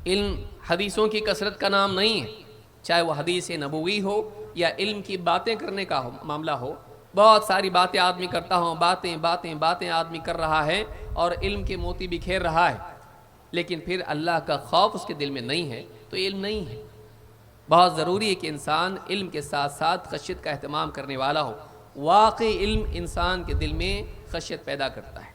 علم حدیثوں کی کثرت کا نام نہیں ہے، چاہے وہ حدیث نبوی ہو یا علم کی باتیں کرنے کا معاملہ ہو۔ بہت ساری باتیں آدمی کرتا ہوں، باتیں آدمی کر رہا ہے اور علم کے موتی بکھیر رہا ہے، لیکن پھر اللہ کا خوف اس کے دل میں نہیں ہے تو علم نہیں ہے۔ بہت ضروری ہے کہ انسان علم کے ساتھ ساتھ خشیت کا اہتمام کرنے والا ہو۔ واقعی علم انسان کے دل میں خشیت پیدا کرتا ہے۔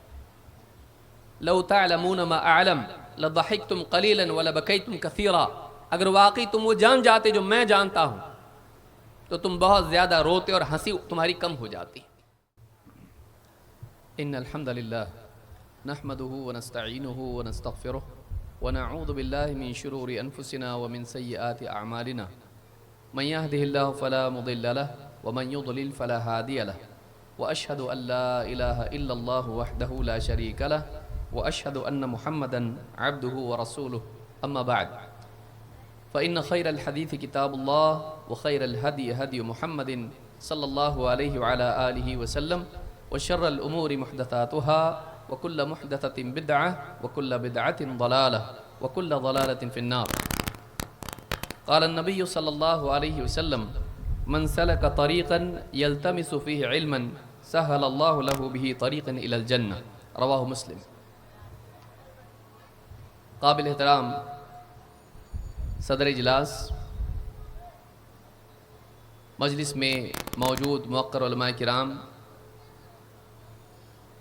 لو تعلمون ما اعلم لضحکتم قلیلا ولبکیتم کثیرا، اگر واقعی تم وہ جان جاتے جو میں جانتا ہوں تو تم بہت زیادہ روتے اور ہنسی تمہاری کم ہو جاتی۔ ان الحمد للہ نحمده ونستعینه ونستغفره ونعوذ باللہ من شرور انفسنا ومن سیئات اعمالنا، من يهده الله فلا مضل له ومن يضلل فلا هادي له، واشهد ان لا اله الا الله وحده لا شريك له، واشهد ان محمدا عبده ورسوله، اما بعد فان خير الحديث كتاب الله، وخير الهدي هدي محمد صلى الله عليه وعلى آله وسلم، وشر الأمور محدثاتها، وكل محدثة بدعة، وكل بدعة ضلالة، وكل ضلالة في النار۔ قال النبي صلى الله عليه وسلم: من سلك طريقا يلتمس فيه علما سهل الله له به طريقا إلى الجنة، رواه مسلم۔ قابل احترام صدر اجلاس، مجلس میں موجود موقر علماء کرام،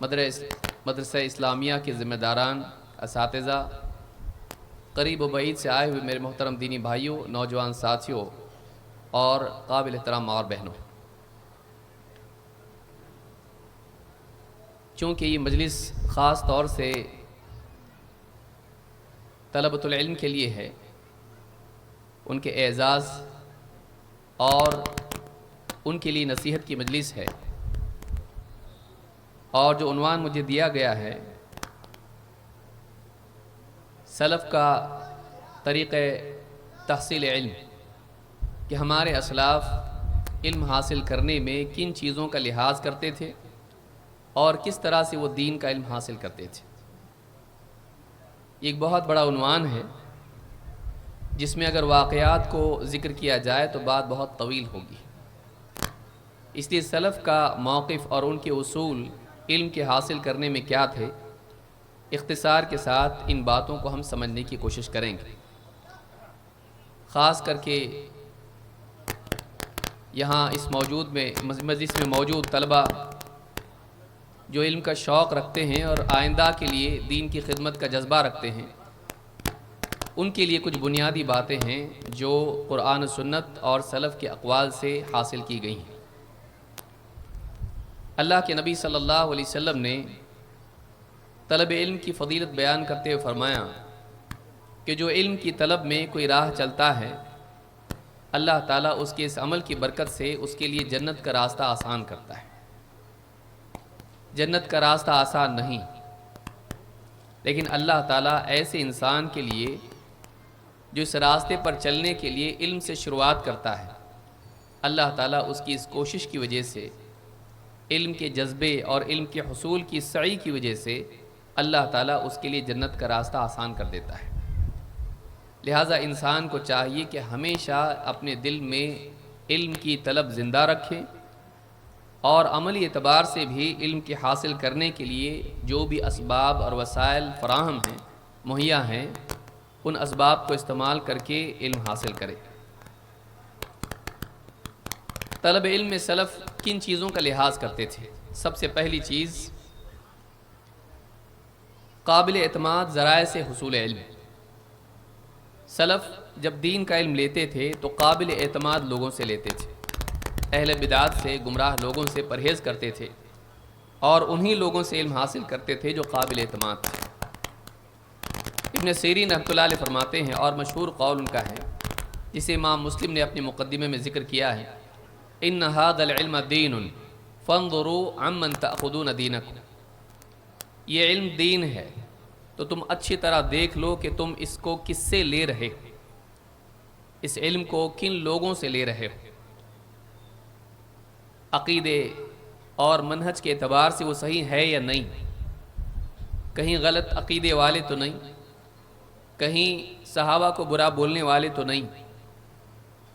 مدرسہ اسلامیہ کے ذمہ داران، اساتذہ، قریب و بعید سے آئے ہوئے میرے محترم دینی بھائیوں، نوجوان ساتھیوں اور قابل احترام ماں اور بہنوں، چونکہ یہ مجلس خاص طور سے طلبۃ العلم کے لیے ہے، ان کے اعزاز اور ان کے لیے نصیحت کی مجلس ہے، اور جو عنوان مجھے دیا گیا ہے سلف کا طریقہ تحصیل علم، کہ ہمارے اسلاف علم حاصل کرنے میں کن چیزوں کا لحاظ کرتے تھے اور کس طرح سے وہ دین کا علم حاصل کرتے تھے۔ یہ ایک بہت بڑا عنوان ہے جس میں اگر واقعات کو ذکر کیا جائے تو بات بہت طویل ہوگی، اس لیے سلف کا موقف اور ان کے اصول علم کے حاصل کرنے میں کیا تھے، اختصار کے ساتھ ان باتوں کو ہم سمجھنے کی کوشش کریں گے۔ خاص کر کے یہاں اس مجلس میں موجود طلبہ جو علم کا شوق رکھتے ہیں اور آئندہ کے لیے دین کی خدمت کا جذبہ رکھتے ہیں، ان کے لیے کچھ بنیادی باتیں ہیں جو قرآن و سنت اور سلف کے اقوال سے حاصل کی گئی ہیں۔ اللہ کے نبی صلی اللہ علیہ وسلم نے طلب علم کی فضیلت بیان کرتے ہوئے فرمایا کہ جو علم کی طلب میں کوئی راہ چلتا ہے، اللہ تعالیٰ اس کے اس عمل کی برکت سے اس کے لیے جنت کا راستہ آسان کرتا ہے۔ جنت کا راستہ آسان نہیں، لیکن اللہ تعالیٰ ایسے انسان کے لیے جو اس راستے پر چلنے کے لیے علم سے شروعات کرتا ہے، اللہ تعالیٰ اس کی اس کوشش کی وجہ سے، علم کے جذبے اور علم کے حصول کی سعی کی وجہ سے اللہ تعالیٰ اس کے لیے جنت کا راستہ آسان کر دیتا ہے۔ لہٰذا انسان کو چاہیے کہ ہمیشہ اپنے دل میں علم کی طلب زندہ رکھے، اور عملی اعتبار سے بھی علم کے حاصل کرنے کے لیے جو بھی اسباب اور وسائل فراہم ہیں، مہیا ہیں، ان اسباب کو استعمال کر کے علم حاصل کرے۔ طلب علم میں سلف کن چیزوں کا لحاظ کرتے تھے؟ سب سے پہلی چیز قابل اعتماد ذرائع سے حصول علم۔ سلف جب دین کا علم لیتے تھے تو قابل اعتماد لوگوں سے لیتے تھے، اہل بدعات سے، گمراہ لوگوں سے پرہیز کرتے تھے، اور انہی لوگوں سے علم حاصل کرتے تھے جو قابل اعتماد تھے۔ ابن سیرین رحمۃ اللہ علیہ فرماتے ہیں، اور مشہور قول ان کا ہے جسے امام مسلم نے اپنے مقدمے میں ذکر کیا ہے: ان ھذا العلم دین فانظروا عمن تأخذون دینکم۔ یہ علم دین ہے تو تم اچھی طرح دیکھ لو کہ تم اس کو کس سے لے رہے ہو، اس علم کو کن لوگوں سے لے رہے ہو۔ عقیدے اور منہج کے اعتبار سے وہ صحیح ہے یا نہیں، کہیں غلط عقیدے والے تو نہیں، کہیں صحابہ کو برا بولنے والے تو نہیں،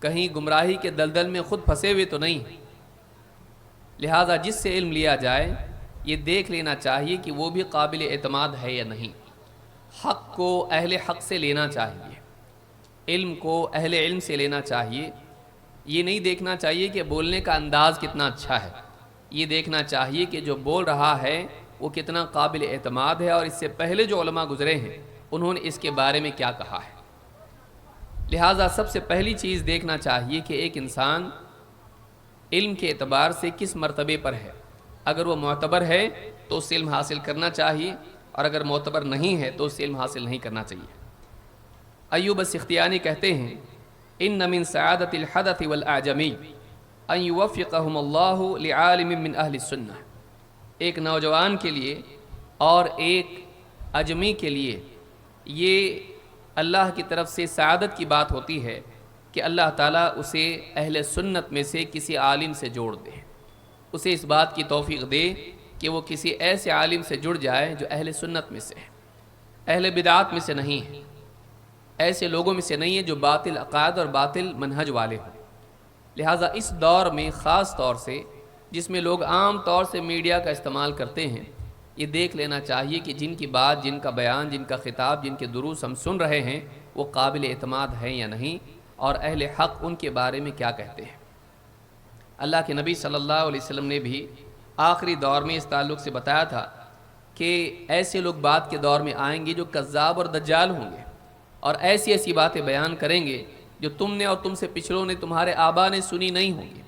کہیں گمراہی کے دلدل میں خود پھنسے ہوئے تو نہیں۔ لہٰذا جس سے علم لیا جائے یہ دیکھ لینا چاہیے کہ وہ بھی قابل اعتماد ہے یا نہیں۔ حق کو اہل حق سے لینا چاہیے، علم کو اہل علم سے لینا چاہیے۔ یہ نہیں دیکھنا چاہیے کہ بولنے کا انداز کتنا اچھا ہے، یہ دیکھنا چاہیے کہ جو بول رہا ہے وہ کتنا قابل اعتماد ہے، اور اس سے پہلے جو علماء گزرے ہیں انہوں نے اس کے بارے میں کیا کہا ہے۔ لہٰذا سب سے پہلی چیز دیکھنا چاہیے کہ ایک انسان علم کے اعتبار سے کس مرتبے پر ہے۔ اگر وہ معتبر ہے تو اس سے علم حاصل کرنا چاہیے، اور اگر معتبر نہیں ہے تو اس سے علم حاصل نہیں کرنا چاہیے۔ ایوب السختیانی کہتے ہیں ان من سعادت الحدث والاعجمی ان یوفقہم اللہ لعالم من اہل السنہ۔ ایک نوجوان کے لیے اور ایک اجمی کے لیے یہ اللہ کی طرف سے سعادت کی بات ہوتی ہے کہ اللہ تعالیٰ اسے اہل سنت میں سے کسی عالم سے جوڑ دے، اسے اس بات کی توفیق دے کہ وہ کسی ایسے عالم سے جڑ جائے جو اہل سنت میں سے ہے، اہل بدعات میں سے نہیں ہے، ایسے لوگوں میں سے نہیں ہے جو باطل عقائد اور باطل منہج والے ہوں۔ لہٰذا اس دور میں خاص طور سے جس میں لوگ عام طور سے میڈیا کا استعمال کرتے ہیں، یہ دیکھ لینا چاہیے کہ جن کی بات، جن کا بیان، جن کا خطاب، جن کے دروس ہم سن رہے ہیں وہ قابل اعتماد ہیں یا نہیں، اور اہل حق ان کے بارے میں کیا کہتے ہیں۔ اللہ کے نبی صلی اللہ علیہ وسلم نے بھی آخری دور میں اس تعلق سے بتایا تھا کہ ایسے لوگ بعد کے دور میں آئیں گے جو کذاب اور دجال ہوں گے، اور ایسی ایسی باتیں بیان کریں گے جو تم نے اور تم سے پچھلوں نے، تمہارے آبا نے سنی نہیں ہوں گی۔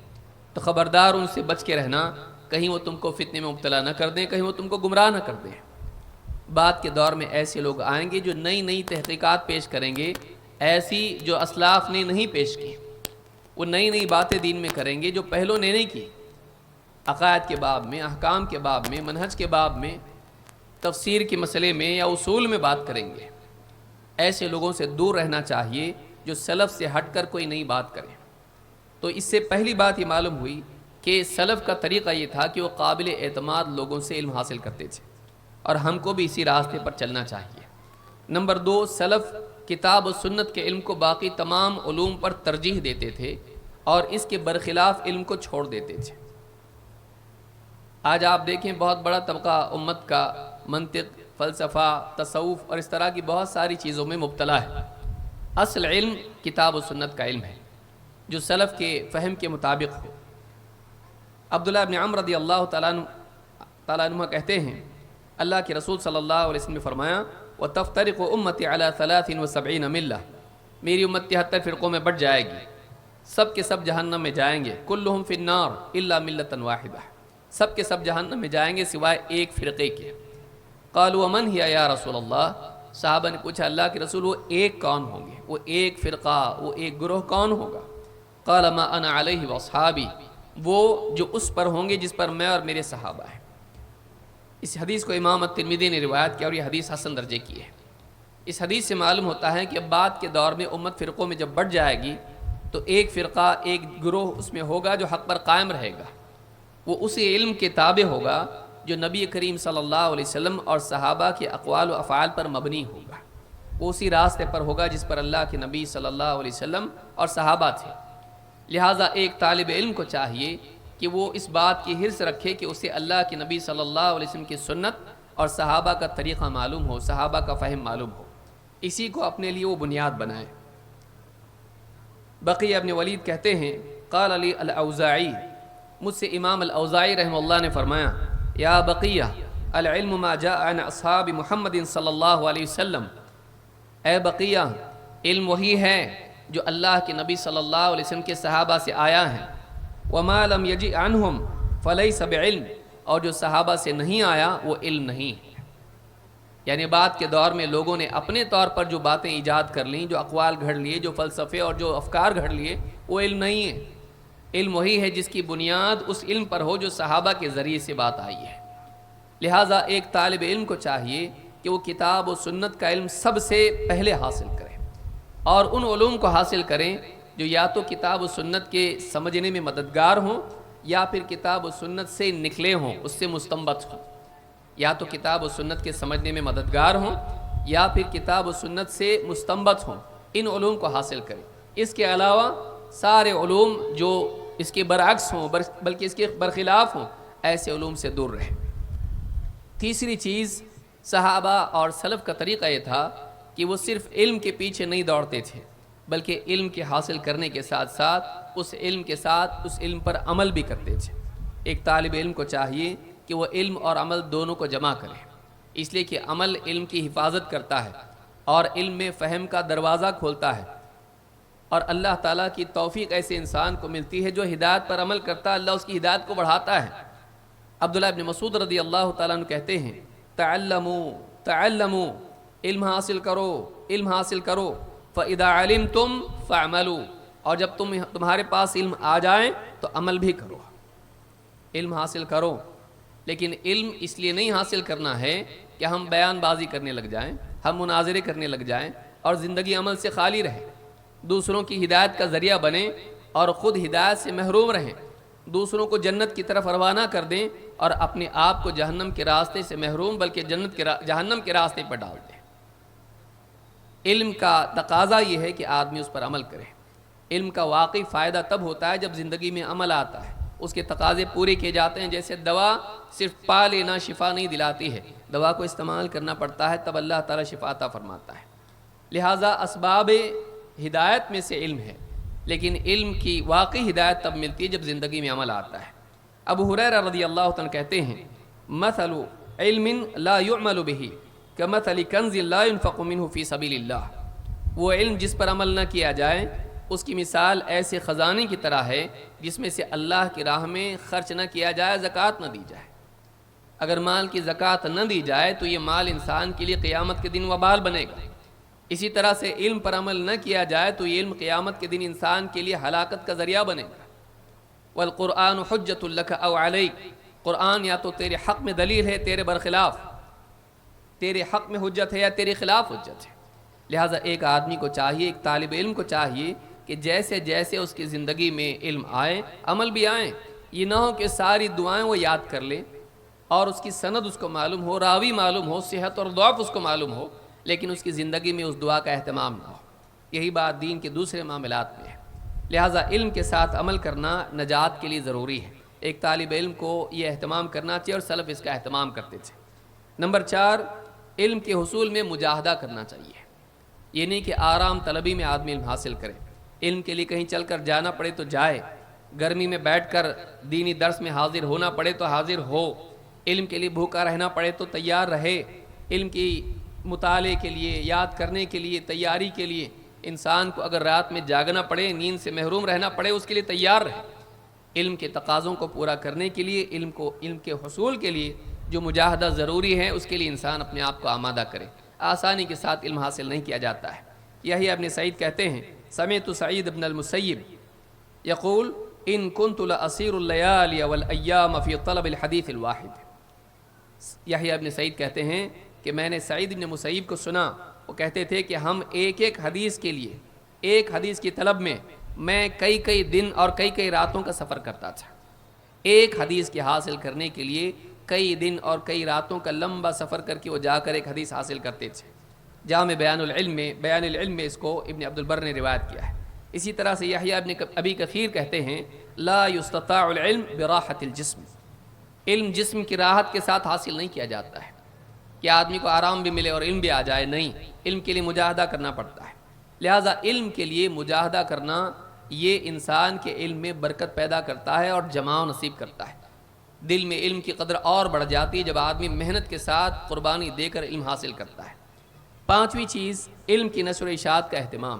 تو خبردار ان سے بچ کے رہنا، کہیں وہ تم کو فتنے میں مبتلا نہ کر دیں، کہیں وہ تم کو گمراہ نہ کر دیں۔ بعد کے دور میں ایسے لوگ آئیں گے جو نئی نئی تحقیقات پیش کریں گے، ایسی جو اسلاف نے نہیں پیش کی، وہ نئی نئی باتیں دین میں کریں گے جو پہلوں نے نہیں کی، عقائد کے باب میں، احکام کے باب میں، منہج کے باب میں، تفسیر کے مسئلے میں یا اصول میں بات کریں گے۔ ایسے لوگوں سے دور رہنا چاہیے جو سلف سے ہٹ کر کوئی نئی بات کریں۔ تو اس سے پہلی بات یہ معلوم ہوئی کہ سلف کا طریقہ یہ تھا کہ وہ قابل اعتماد لوگوں سے علم حاصل کرتے تھے، اور ہم کو بھی اسی راستے پر چلنا چاہیے۔ نمبر 2، سلف کتاب و سنت کے علم کو باقی تمام علوم پر ترجیح دیتے تھے اور اس کے برخلاف علم کو چھوڑ دیتے تھے۔ آج آپ دیکھیں بہت بڑا طبقہ امت کا منطق، فلسفہ، تصوف اور اس طرح کی بہت ساری چیزوں میں مبتلا ہے۔ اصل علم کتاب و سنت کا علم ہے جو سلف کے فہم کے مطابق ہو۔ عبداللہ ابن عمر رضی اللہ تعالیٰ عنہ کہتے ہیں اللہ کے رسول صلی اللہ علیہ وسلم نے فرمایا وَتَفْتَرِقُ أُمَّتِي عَلَى 73 مِلَّةٍ، میری امت 73 فرقوں میں بٹ جائے گی، سب کے سب جہنم میں جائیں گے، كُلُّهُمْ فِي النَّارِ إِلَّا مِلَّةً وَاحِدَةً، سب کے سب جہنم میں جائیں گے سوائے ایک فرقے کے۔ قالوا ومن هي یا رسول اللہ، صحابہ نے پوچھا اللہ کے رسول وہ ایک کون ہوں گے، وہ ایک فرقہ، وہ ایک گروہ کون ہوگا؟ قال ما انا علیہ واصحابی، وہ جو اس پر ہوں گے جس پر میں اور میرے صحابہ ہیں۔ اس حدیث کو امام الترمذی نے روایت کیا اور یہ حدیث حسن درجے کی ہے۔ اس حدیث سے معلوم ہوتا ہے کہ اب بعد کے دور میں امت فرقوں میں جب بٹ جائے گی تو ایک فرقہ، ایک گروہ اس میں ہوگا جو حق پر قائم رہے گا، وہ اسی علم کے تابع ہوگا جو نبی کریم صلی اللہ علیہ وسلم اور صحابہ کے اقوال و افعال پر مبنی ہوگا، وہ اسی راستے پر ہوگا جس پر اللہ کے نبی صلی اللہ علیہ وسلم اور صحابہ تھے۔ لہٰذا ایک طالب علم کو چاہیے کہ وہ اس بات کی حرص رکھے کہ اسے اللہ کے نبی صلی اللہ علیہ وسلم کی سنت اور صحابہ کا طریقہ معلوم ہو، صحابہ کا فہم معلوم ہو، اسی کو اپنے لیے وہ بنیاد بنائے۔ بقیہ ابن ولید کہتے ہیں قال علی الاوزاعی، مجھ سے امام الاوزاعی رحمہ اللہ نے فرمایا یا بقیہ العلم ما جاء عن اصحاب محمد صلی اللہ علیہ وسلم، اے بقیہ علم وہی ہے جو اللہ کے نبی صلی اللہ علیہ وسلم کے صحابہ سے آیا ہے، وما لم یجئ عنہم فلیس بعلم، اور جو صحابہ سے نہیں آیا وہ علم نہیں ہے۔ یعنی بعد کے دور میں لوگوں نے اپنے طور پر جو باتیں ایجاد کر لیں، جو اقوال گھڑ لیے، جو فلسفے اور جو افکار گھڑ لیے، وہ علم نہیں ہے۔ علم وہی ہے جس کی بنیاد اس علم پر ہو جو صحابہ کے ذریعے سے بات آئی ہے۔ لہٰذا ایک طالب علم کو چاہیے کہ وہ کتاب و سنت کا علم سب سے پہلے حاصل کرے، اور ان علوم کو حاصل کریں جو یا تو کتاب و سنت کے سمجھنے میں مددگار ہوں یا پھر کتاب و سنت سے نکلے ہوں، اس سے مستنبط ہوں، یا تو کتاب و سنت کے سمجھنے میں مددگار ہوں یا پھر کتاب و سنت سے مستنبط ہوں، ان علوم کو حاصل کرے۔ اس کے علاوہ سارے علوم جو اس کے برعکس ہوں بلکہ اس کے برخلاف ہوں، ایسے علوم سے دور رہے۔ تیسری چیز، صحابہ اور سلف کا طریقہ یہ تھا کہ وہ صرف علم کے پیچھے نہیں دوڑتے تھے، بلکہ علم کے حاصل کرنے کے ساتھ ساتھ اس علم پر عمل بھی کرتے تھے۔ ایک طالب علم کو چاہیے کہ وہ علم اور عمل دونوں کو جمع کرے، اس لیے کہ عمل علم کی حفاظت کرتا ہے اور علم میں فہم کا دروازہ کھولتا ہے، اور اللہ تعالیٰ کی توفیق ایسے انسان کو ملتی ہے جو ہدایت پر عمل کرتا ہے، اللہ اس کی ہدایت کو بڑھاتا ہے۔ عبداللہ ابن مسعود رضی اللہ تعالیٰ عنہ کہتے ہیں، تعلموا، علم حاصل کرو، فَإِذَا عَلِمْتُمْ فَاعْمَلُوا، اور جب تمہارے پاس علم آ جائیں تو عمل بھی کرو۔ علم حاصل کرو، لیکن علم اس لیے نہیں حاصل کرنا ہے کہ ہم بیان بازی کرنے لگ جائیں، ہم مناظرے کرنے لگ جائیں اور زندگی عمل سے خالی رہے، دوسروں کی ہدایت کا ذریعہ بنیں اور خود ہدایت سے محروم رہیں، دوسروں کو جنت کی طرف روانہ کر دیں اور اپنے آپ کو جہنم کے راستے سے محروم بلکہ جہنم کے راستے پر ڈال دیں۔ علم کا تقاضا یہ ہے کہ آدمی اس پر عمل کرے۔ علم کا واقعی فائدہ تب ہوتا ہے جب زندگی میں عمل آتا ہے، اس کے تقاضے پورے کیے جاتے ہیں۔ جیسے دوا صرف پا لینا شفا نہیں دلاتی ہے، دوا کو استعمال کرنا پڑتا ہے، تب اللہ تعالیٰ شفا عطا فرماتا ہے۔ لہٰذا اسباب ہدایت میں سے علم ہے، لیکن علم کی واقعی ہدایت تب ملتی ہے جب زندگی میں عمل آتا ہے۔ ابو ہریرہ رضی اللہ عنہ کہتے ہیں، مثل علم لا يعمل به كمثل کنز لا ينفق منه في سبيل اللہ، وہ علم جس پر عمل نہ کیا جائے اس کی مثال ایسے خزانے کی طرح ہے جس میں سے اللہ کی راہ میں خرچ نہ کیا جائے، زکوٰۃ نہ دی جائے۔ اگر مال کی زکوٰۃ نہ دی جائے تو یہ مال انسان کے لیے قیامت کے دن وبال بنے گا۔ اسی طرح سے علم پر عمل نہ کیا جائے تو یہ علم قیامت کے دن انسان کے لیے ہلاکت کا ذریعہ بنے گا۔ والقرآن حجۃ لک او علیک، قرآن یا تو تیرے حق میں دلیل ہے تیرے برخلاف، تیرے حق میں حجت ہے یا تیرے خلاف حجت ہے۔ لہٰذا ایک آدمی کو چاہیے، ایک طالب علم کو چاہیے کہ جیسے جیسے اس کی زندگی میں علم آئے عمل بھی آئیں۔ یہ نہ ہو کہ ساری دعائیں وہ یاد کر لے اور اس کی سند اس کو معلوم ہو، راوی معلوم ہو، صحت اور ضعف اس کو معلوم ہو، لیکن اس کی زندگی میں اس دعا کا اہتمام نہ ہو۔ یہی بات دین کے دوسرے معاملات میں ہے۔ لہٰذا علم کے ساتھ عمل کرنا نجات کے لیے ضروری ہے۔ ایک طالب علم کو یہ اہتمام کرنا چاہیے اور سلف اس کا اہتمام کرتے تھے۔ نمبر 4، علم کے حصول میں مجاہدہ کرنا چاہیے۔ یہ نہیں کہ آرام طلبی میں آدمی علم حاصل کرے، علم کے لیے کہیں چل کر جانا پڑے تو جائے، گرمی میں بیٹھ کر دینی درس میں حاضر ہونا پڑے تو حاضر ہو، علم کے لیے بھوکا رہنا پڑے تو تیار رہے، علم کی مطالعے کے لیے، یاد کرنے کے لیے، تیاری کے لیے انسان کو اگر رات میں جاگنا پڑے، نیند سے محروم رہنا پڑے، اس کے لیے تیار رہے۔ علم کے تقاضوں کو پورا کرنے کے لیے، علم کے حصول کے لیے جو مجاہدہ ضروری ہے، اس کے لیے انسان اپنے آپ کو آمادہ کرے۔ آسانی کے ساتھ علم حاصل نہیں کیا جاتا ہے۔ یہی ابن سعید کہتے ہیں، سمعت سعید بن المسیب یقول ان كنت لاسیر اللیالی والایام فی طلب الحدیث الواحد۔ یحییٰ ابن سعید کہتے ہیں کہ میں نے سعید بن مسیب کو سنا، وہ کہتے تھے کہ ہم ایک حدیث کے لیے، ایک حدیث کی طلب میں میں کئی دن اور کئی راتوں کا سفر کرتا تھا۔ ایک حدیث کی حاصل کرنے کے لیے کئی دن اور کئی راتوں کا لمبا سفر کر کے وہ جا کر ایک حدیث حاصل کرتے تھے۔ جامع بیان العلم میں اس کو ابن عبد البر نے روایت کیا ہے۔ اسی طرح سے یحییٰ ابن ابی کثیر کہتے ہیں، لا یستطاع العلم براحت الجسم، علم جسم کی راحت کے ساتھ حاصل نہیں کیا جاتا ہے کہ آدمی کو آرام بھی ملے اور علم بھی آ جائے، نہیں، علم کے لیے مجاہدہ کرنا پڑتا ہے۔ لہٰذا علم کے لیے مجاہدہ کرنا یہ انسان کے علم میں برکت پیدا کرتا ہے اور جماع نصیب کرتا ہے۔ دل میں علم کی قدر اور بڑھ جاتی ہے جب آدمی محنت کے ساتھ قربانی دے کر علم حاصل کرتا ہے۔ 5ویں چیز، علم کی نشر و اشاعت کا اہتمام۔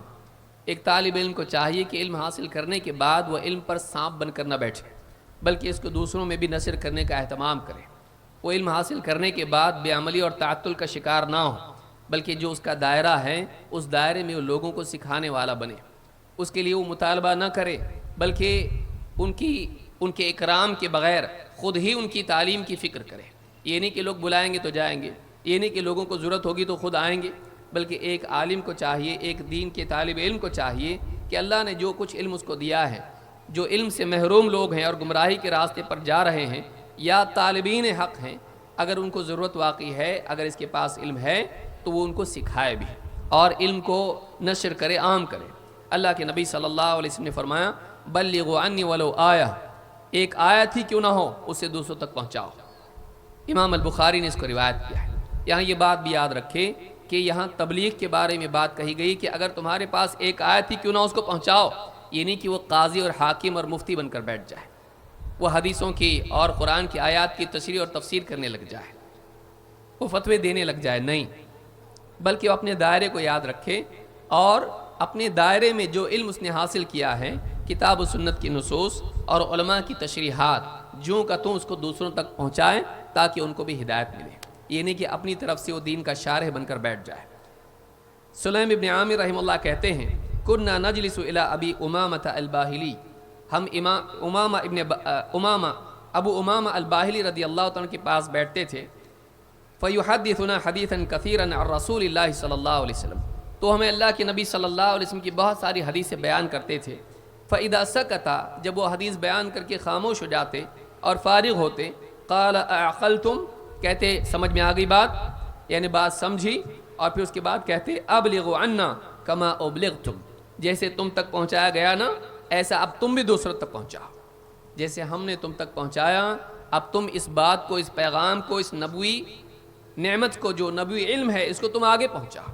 ایک طالب علم کو چاہیے کہ علم حاصل کرنے کے بعد وہ علم پر سانپ بن کر نہ بیٹھے، بلکہ اس کو دوسروں میں بھی نشر کرنے کا اہتمام کرے۔ وہ علم حاصل کرنے کے بعد بے عملی اور تعطل کا شکار نہ ہو، بلکہ جو اس کا دائرہ ہے اس دائرے میں وہ لوگوں کو سکھانے والا بنے۔ اس کے لیے وہ مطالبہ نہ کرے، بلکہ ان کے اکرام کے بغیر خود ہی ان کی تعلیم کی فکر کرے۔ یہ نہیں کہ لوگ بلائیں گے تو جائیں گے، یہ نہیں کہ لوگوں کو ضرورت ہوگی تو خود آئیں گے، بلکہ ایک عالم کو چاہیے، ایک دین کے طالب علم کو چاہیے کہ اللہ نے جو کچھ علم اس کو دیا ہے، جو علم سے محروم لوگ ہیں اور گمراہی کے راستے پر جا رہے ہیں یا طالبین حق ہیں، اگر ان کو ضرورت واقعی ہے، اگر اس کے پاس علم ہے تو وہ ان کو سکھائے بھی اور علم کو نشر کرے، عام کرے۔ اللہ کے نبی صلی اللہ علیہ وسلم نے فرمایا بلغوا عنی ولو آیہ، ایک آیت ہی کیوں نہ ہو اسے دوسروں تک پہنچاؤ۔ امام البخاری نے اس کو روایت کیا ہے۔ یہاں یہ بات بھی یاد رکھے کہ یہاں تبلیغ کے بارے میں بات کہی گئی کہ اگر تمہارے پاس ایک آیت ہی کیوں نہ اس کو پہنچاؤ، یہ نہیں کہ وہ قاضی اور حاکم اور مفتی بن کر بیٹھ جائے، وہ حدیثوں کی اور قرآن کی آیات کی تشریح اور تفسیر کرنے لگ جائے، وہ فتوے دینے لگ جائے، نہیں، بلکہ وہ اپنے دائرے کو یاد رکھے اور اپنے دائرے میں جو علم اس نے حاصل کیا ہے، کتاب و سنت کی نصوص اور علماء کی تشریحات، جوں کا توں اس کو دوسروں تک پہنچائے تاکہ ان کو بھی ہدایت ملے، یہ نہیں کہ اپنی طرف سے وہ دین کا شارح بن کر بیٹھ جائے۔ سلیم ابن عامر رحمہ اللہ کہتے ہیں کننا نجلس الی ابی امامۃ الباہلی، ہم ابو امامہ الباہلی رضی اللہ عنہ کے پاس بیٹھتے تھے، فیحدثنا حدیثا کثیرا عن رسول اللہ صلی اللہ علیہ وسلم، تو ہمیں اللہ کے نبی صلی اللہ علیہ وسلم کی بہت ساری حدیثیں بیان کرتے تھے۔ فاذا سکت، جب وہ حدیث بیان کر کے خاموش ہو جاتے اور فارغ ہوتے، قال اعقلتم، کہتے سمجھ میں آ گئی بات، یعنی بات سمجھی، اور پھر اس کے بعد کہتے ابلغوا عنا کما ابلغتم، جیسے تم تک پہنچایا گیا نا ایسا اب تم بھی دوسروں تک پہنچاؤ، جیسے ہم نے تم تک پہنچایا اب تم اس بات کو، اس پیغام کو، اس نبوی نعمت کو جو نبوی علم ہے اس کو تم آگے پہنچاؤ۔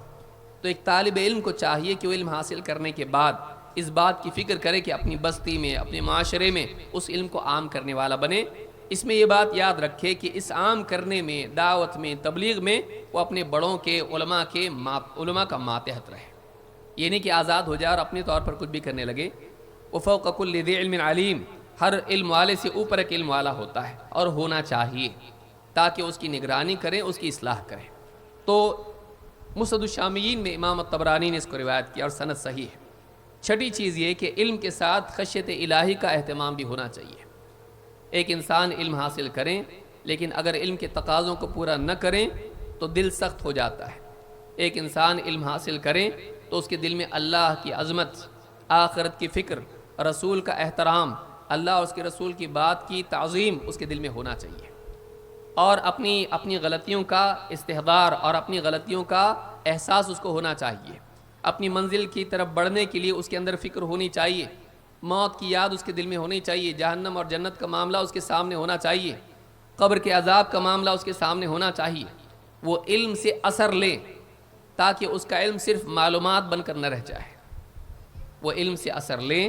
تو ایک طالب علم کو چاہیے کہ وہ علم حاصل کرنے کے بعد اس بات کی فکر کرے کہ اپنی بستی میں، اپنے معاشرے میں اس علم کو عام کرنے والا بنے۔ اس میں یہ بات یاد رکھے کہ اس عام کرنے میں، دعوت میں، تبلیغ میں وہ اپنے بڑوں کے، علماء کا ماتحت رہے، یہ نہیں کہ آزاد ہو جائے اور اپنے طور پر کچھ بھی کرنے لگے۔ وفوق کل ذی علم علیم، ہر علم والے سے اوپر ایک علم والا ہوتا ہے اور ہونا چاہیے تاکہ اس کی نگرانی کریں، اس کی اصلاح کریں۔ تو مسند الشامیین میں امام الطبرانی نے اس کو روایت کیا اور سند صحیح ہے۔ چھٹی چیز یہ کہ علم کے ساتھ خشیت الہی کا اہتمام بھی ہونا چاہیے۔ ایک انسان علم حاصل کریں لیکن اگر علم کے تقاضوں کو پورا نہ کریں تو دل سخت ہو جاتا ہے۔ ایک انسان علم حاصل کریں تو اس کے دل میں اللہ کی عظمت، آخرت کی فکر، رسول کا احترام، اللہ اور اس کے رسول کی بات کی تعظیم اس کے دل میں ہونا چاہیے، اور اپنی غلطیوں کا استحضار اور اپنی غلطیوں کا احساس اس کو ہونا چاہیے۔ اپنی منزل کی طرف بڑھنے کے لیے اس کے اندر فکر ہونی چاہیے، موت کی یاد اس کے دل میں ہونی چاہیے، جہنم اور جنت کا معاملہ اس کے سامنے ہونا چاہیے، قبر کے عذاب کا معاملہ اس کے سامنے ہونا چاہیے۔ وہ علم سے اثر لے تاکہ اس کا علم صرف معلومات بن کر نہ رہ جائے، وہ علم سے اثر لے،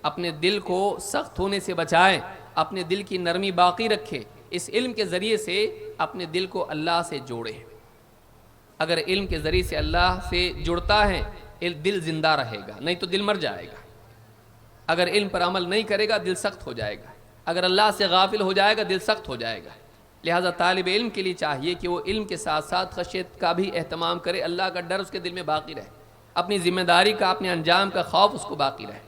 اپنے دل کو سخت ہونے سے بچائے، اپنے دل کی نرمی باقی رکھے، اس علم کے ذریعے سے اپنے دل کو اللہ سے جوڑے۔ اگر علم کے ذریعے سے اللہ سے جڑتا ہے دل زندہ رہے گا، نہیں تو دل مر جائے گا۔ اگر علم پر عمل نہیں کرے گا دل سخت ہو جائے گا، اگر اللہ سے غافل ہو جائے گا دل سخت ہو جائے گا۔ لہٰذا طالب علم کے لیے چاہیے کہ وہ علم کے ساتھ ساتھ خشیت کا بھی اہتمام کرے، اللہ کا ڈر اس کے دل میں باقی رہے، اپنی ذمہ داری کا، اپنے انجام کا خوف اس کو باقی رہے۔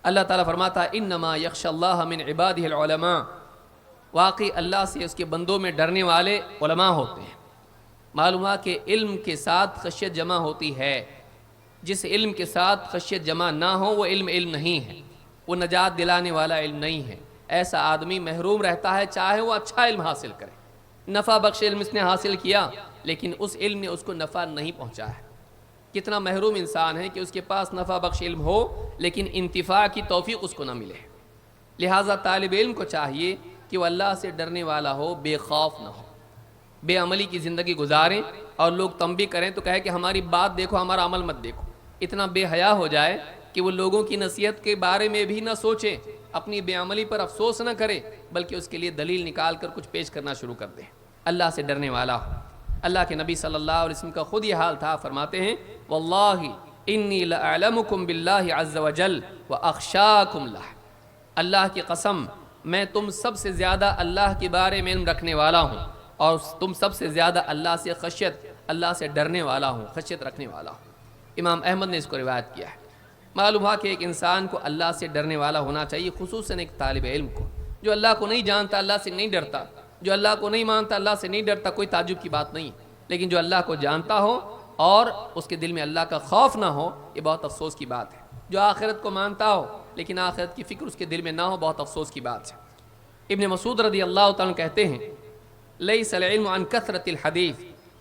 اللہ تعالیٰ فرماتا ہے انما یخشی اللہ من عبادہ العلماء، واقعی اللہ سے اس کے بندوں میں ڈرنے والے علماء ہوتے ہیں۔ معلوم ہوا کہ علم کے ساتھ خشیت جمع ہوتی ہے، جس علم کے ساتھ خشیت جمع نہ ہو وہ علم نہیں ہے، وہ نجات دلانے والا علم نہیں ہے۔ ایسا آدمی محروم رہتا ہے چاہے وہ اچھا علم حاصل کرے، نفع بخش علم اس نے حاصل کیا لیکن اس علم نے اس کو نفع نہیں پہنچا ہے۔ کتنا محروم انسان ہے کہ اس کے پاس نفع بخش علم ہو لیکن انتفاع کی توفیق اس کو نہ ملے۔ لہٰذا طالب علم کو چاہیے کہ وہ اللہ سے ڈرنے والا ہو، بے خوف نہ ہو، بے عملی کی زندگی گزاریں، اور لوگ تنبیہ کریں تو کہے کہ ہماری بات دیکھو ہمارا عمل مت دیکھو۔ اتنا بے حیا ہو جائے کہ وہ لوگوں کی نصیحت کے بارے میں بھی نہ سوچے، اپنی بے عملی پر افسوس نہ کرے، بلکہ اس کے لیے دلیل نکال کر کچھ پیش کرنا شروع کر دے۔ اللہ سے ڈرنے والا ہو۔ اللہ کے نبی صلی اللہ علیہ وسلم کا خود یہ حال تھا، فرماتے ہیں واللہ انی لأعلمکم باللہ عز وجل واخشاکم لہ، اللہ کی قسم میں تم سب سے زیادہ اللہ کے بارے میں علم رکھنے والا ہوں اور تم سب سے زیادہ اللہ سے خشیت، اللہ سے ڈرنے والا ہوں، خشیت رکھنے والا ہوں۔ امام احمد نے اس کو روایت کیا ہے۔ معلوم ہوا کہ ایک انسان کو اللہ سے ڈرنے والا ہونا چاہیے، خصوصاً ایک طالب علم کو جو اللہ کو نہیں جانتا، اللہ سے نہیں ڈرتا، جو اللہ کو نہیں مانتا، اللہ سے نہیں ڈرتا، کوئی تعجب کی بات نہیں، لیکن جو اللہ کو جانتا ہو اور اس کے دل میں اللہ کا خوف نہ ہو، یہ بہت افسوس کی بات ہے۔ جو آخرت کو مانتا ہو لیکن آخرت کی فکر اس کے دل میں نہ ہو، بہت افسوس کی بات ہے۔ ابن مسعود رضی اللہ تعالیٰ کہتے ہیں لیس العلم عن کثرت الحدیث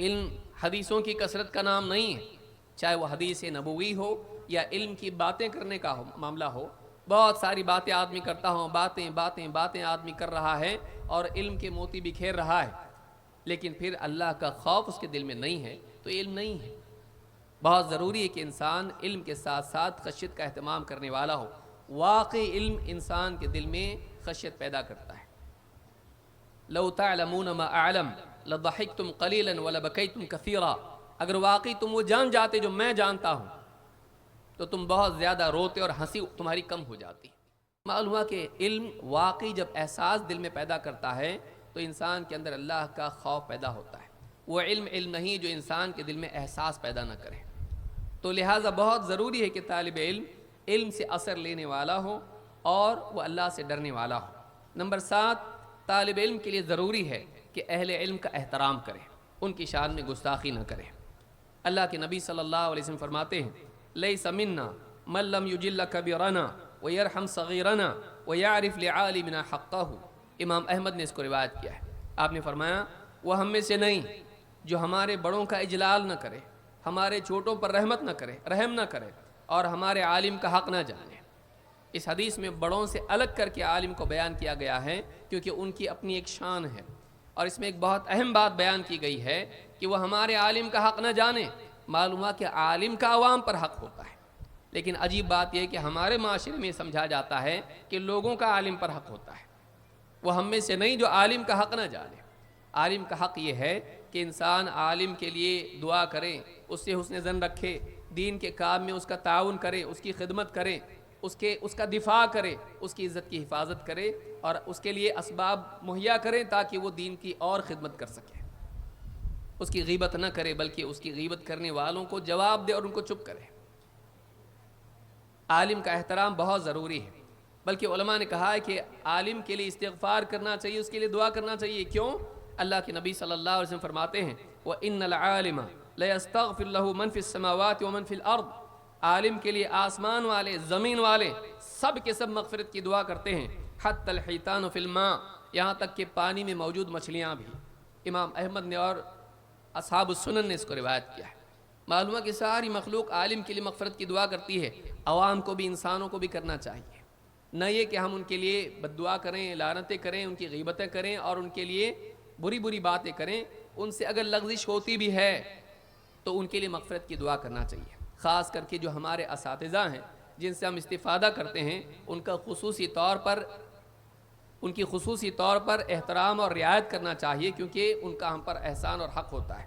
علم حدیثوں کی کثرت کا نام نہیں ہے، چاہے وہ حدیث نبوی ہو یا علم کی باتیں کرنے کا معاملہ ہو۔ بہت ساری باتیں آدمی کرتا ہوں، باتیں آدمی کر رہا ہے اور علم کے موتی بکھیر رہا ہے، لیکن پھر اللہ کا خوف اس کے دل میں نہیں ہے تو علم نہیں ہے۔ بہت ضروری ہے کہ انسان علم کے ساتھ ساتھ خشیت کا اہتمام کرنے والا ہو۔ واقعی علم انسان کے دل میں خشیت پیدا کرتا ہے۔ لو تعلمون ما اعلم لضحکتم قلیلا ولبکیتم کثیرا، اگر واقعی تم وہ جان جاتے جو میں جانتا ہوں تو تم بہت زیادہ روتے اور ہنسی تمہاری کم ہو جاتی۔ معلوم ہوا کہ علم واقعی جب احساس دل میں پیدا کرتا ہے تو انسان کے اندر اللہ کا خوف پیدا ہوتا ہے۔ وہ علم نہیں جو انسان کے دل میں احساس پیدا نہ کرے۔ تو لہٰذا بہت ضروری ہے کہ طالب علم سے اثر لینے والا ہو اور وہ اللہ سے ڈرنے والا ہو۔ نمبر 7، طالب علم کے لیے ضروری ہے کہ اہل علم کا احترام کرے، ان کی شان میں گستاخی نہ کرے۔ اللہ کے نبی صلی اللہ علیہ وسلم فرماتے ہیں لیس منا من لم یجل کبیرنا ویرحم صغیرنا ویعرف لعالمنا حقہ۔ امام احمد نے اس کو روایت کیا ہے۔ آپ نے فرمایا وہ ہم میں سے نہیں جو ہمارے بڑوں کا اجلال نہ کرے، ہمارے چھوٹوں پر رحمت نہ کرے، رحم نہ کرے، اور ہمارے عالم کا حق نہ جانے۔ اس حدیث میں بڑوں سے الگ کر کے عالم کو بیان کیا گیا ہے کیونکہ ان کی اپنی ایک شان ہے، اور اس میں ایک بہت اہم بات بیان کی گئی ہے کہ وہ ہمارے عالم کا حق نہ جانے۔ معلوم ہوا کہ عالم کا عوام پر حق ہوتا ہے، لیکن عجیب بات یہ کہ ہمارے معاشرے میں سمجھا جاتا ہے کہ لوگوں کا عالم پر حق ہوتا ہے۔ وہ ہم میں سے نہیں جو عالم کا حق نہ جانے۔ عالم کا حق یہ ہے کہ انسان عالم کے لیے دعا کرے، اس سے حسن ظن رکھے، دین کے کام میں اس کا تعاون کرے، اس کی خدمت کرے، اس کا دفاع کرے، اس کی عزت کی حفاظت کرے، اور اس کے لیے اسباب مہیا کرے تاکہ وہ دین کی اور خدمت کر سکے۔ اس کی غیبت نہ کرے بلکہ اس کی غیبت کرنے والوں کو جواب دے اور ان کو چپ کرے۔ عالم کا احترام بہت ضروری ہے، بلکہ علماء نے کہا ہے کہ عالم کے لیے استغفار کرنا چاہیے، اس کے لیے دعا کرنا چاہیے۔ کیوں؟ اللہ کے نبی صلی اللہ علیہ وسلم فرماتے ہیں وَإِنَّ الْعَالِمَ لَيَسْتَغْفِرُ لَهُ مَنْ فِي السَّمَاوَاتِ وَمَنْ فِي الْأَرْضِ، عالم کے لیے آسمان والے، زمین والے، سب کے سب مغفرت کی دعا کرتے ہیں، حتی الحیتان فی الماء، یہاں تک کہ پانی میں موجود مچھلیاں بھی۔ امام احمد نے اور اصحاب السنن نے اس کو روایت کیا ہے۔ معلوم ہے کہ ساری مخلوق عالم کے لیے مغفرت کی دعا کرتی ہے، عوام کو بھی، انسانوں کو بھی کرنا چاہیے۔ نہ یہ کہ ہم ان کے لیے بد دعا کریں، لعنتیں کریں، ان کی غیبتیں کریں اور ان کے لیے بری باتیں کریں۔ ان سے اگر لغزش ہوتی بھی ہے تو ان کے لیے مغفرت کی دعا کرنا چاہیے۔ خاص کر کے جو ہمارے اساتذہ ہیں جن سے ہم استفادہ کرتے ہیں، ان کی خصوصی طور پر احترام اور رعایت کرنا چاہیے، کیونکہ ان کا ہم پر احسان اور حق ہوتا ہے۔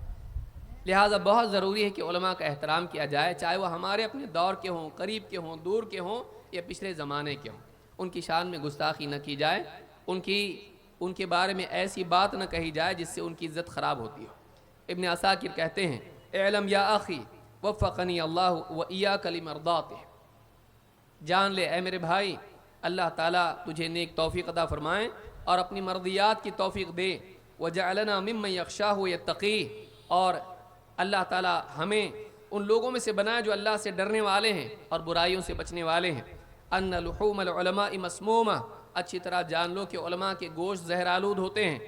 لہٰذا بہت ضروری ہے کہ علماء کا احترام کیا جائے، چاہے وہ ہمارے اپنے دور کے ہوں، قریب کے ہوں، دور کے ہوں یا پچھلے زمانے کے ہوں۔ ان کی شان میں گستاخی نہ کی جائے، ان کے بارے میں ایسی بات نہ کہی جائے جس سے ان کی عزت خراب ہوتی ہو۔ ابن عساکر کہتے ہیں اعلم یا اخی وفقنی اللہ وإیاک لمرضاتہ، جان لے اے میرے بھائی، اللہ تعالیٰ تجھے نیک توفیق عطا فرمائے اور اپنی مرضیات کی توفیق دے، وجعلنا ممن یخشاہ ویتقی، اور اللہ تعالیٰ ہمیں ان لوگوں میں سے بنائے جو اللہ سے ڈرنے والے ہیں اور برائیوں سے بچنے والے ہیں۔ ان لحوم العلماء مسمومہ، اچھی طرح جان لو کہ علماء کے گوشت زہر آلود ہوتے ہیں۔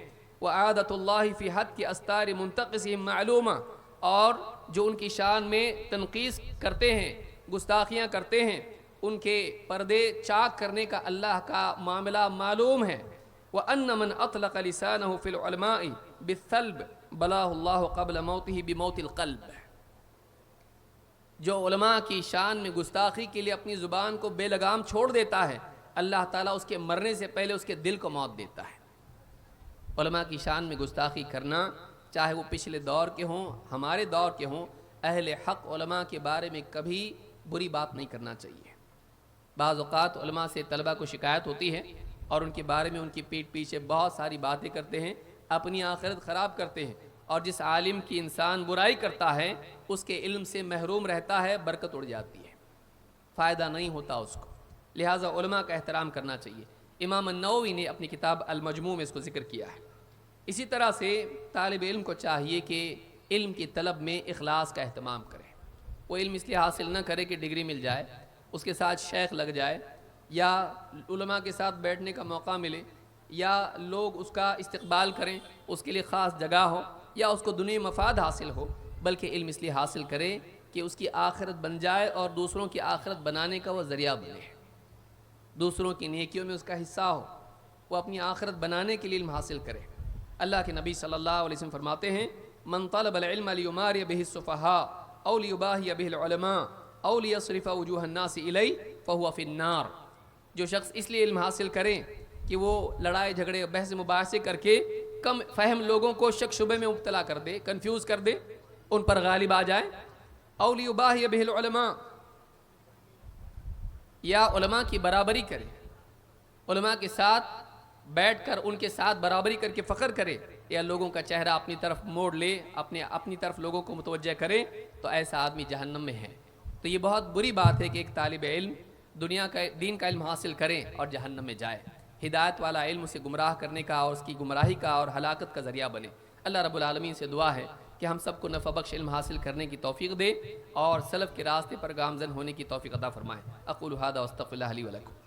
وعادۃ اللہ فی حد کی استار منتقصہم معلومہ، اور جو ان کی شان میں تنقیص کرتے ہیں، گستاخیاں کرتے ہیں، ان کے پردے چاک کرنے کا اللہ کا معاملہ معلوم ہے۔ وَأَنَّ مَنْ أَطْلَقَ لِسَانَهُ فِي الْعُلْمَاءِ بِالثَّلْبِ بَلَاهُ اللَّهُ قَبْلَ مَوْتِهِ بِمَوْتِ الْقَلْبِ، جو علماء کی شان میں گستاخی کے لیے اپنی زبان کو بے لگام چھوڑ دیتا ہے، اللہ تعالیٰ اس کے مرنے سے پہلے اس کے دل کو موت دیتا ہے۔ علماء کی شان میں گستاخی کرنا، چاہے وہ پچھلے دور کے ہوں، ہمارے دور کے ہوں، اہل حق علماء کے بارے میں کبھی بری بات نہیں کرنا چاہیے۔ بعض اوقات علماء سے طلبہ کو شکایت ہوتی ہے اور ان کے بارے میں ان کی پیٹھ پیچھے بہت ساری باتیں کرتے ہیں، اپنی آخرت خراب کرتے ہیں، اور جس عالم کی انسان برائی کرتا ہے اس کے علم سے محروم رہتا ہے، برکت اڑ جاتی ہے، فائدہ نہیں ہوتا اس کو۔ لہٰذا علماء کا احترام کرنا چاہیے۔ امام النووی نے اپنی کتاب المجموع میں اس کو ذکر کیا ہے۔ اسی طرح سے طالب علم کو چاہیے کہ علم کی طلب میں اخلاص کا اہتمام کرے۔ وہ علم اس لیے حاصل نہ کرے کہ ڈگری مل جائے، اس کے ساتھ شیخ لگ جائے، یا علماء کے ساتھ بیٹھنے کا موقع ملے، یا لوگ اس کا استقبال کریں، اس کے لیے خاص جگہ ہو، یا اس کو دنیا مفاد حاصل ہو، بلکہ علم اس لیے حاصل کرے کہ اس کی آخرت بن جائے اور دوسروں کی آخرت بنانے کا وہ ذریعہ بنے، دوسروں کی نیکیوں میں اس کا حصہ ہو، وہ اپنی آخرت بنانے کے لیے علم حاصل کرے۔ اللہ کے نبی صلی اللہ علیہ وسلم فرماتے ہیں من طلب العلم لیماری بہ السفہاء او لیباہی بہ العلماء او لیصرف وجوہ الناس الیہ فہو فی النار، جو شخص اس لیے علم حاصل کرے کہ وہ لڑائی جھگڑے بحث مباحثے کر کے کم فہم لوگوں کو شک شبے میں مبتلا کر دے، کنفیوز کر دے، ان پر غالب آ جائے، او لیباہی بہ العلماء، یا علماء کی برابری کرے، علماء کے ساتھ بیٹھ کر ان کے ساتھ برابری کر کے فخر کرے، یا لوگوں کا چہرہ اپنی طرف موڑ لے، اپنی طرف لوگوں کو متوجہ کرے، تو ایسا آدمی جہنم میں ہے۔ تو یہ بہت بری بات ہے کہ ایک طالب علم دنیا کا دین کا علم حاصل کرے اور جہنم میں جائے۔ ہدایت والا علم اسے گمراہ کرنے کا اور اس کی گمراہی کا اور ہلاکت کا ذریعہ بنے۔ اللہ رب العالمین سے دعا ہے کہ ہم سب کو نفع بخش علم حاصل کرنے کی توفیق دے اور سلف کے راستے پر گامزن ہونے کی توفیق عطا فرمائے۔ اقول ھذا واستغفر اللہ لی ولکم۔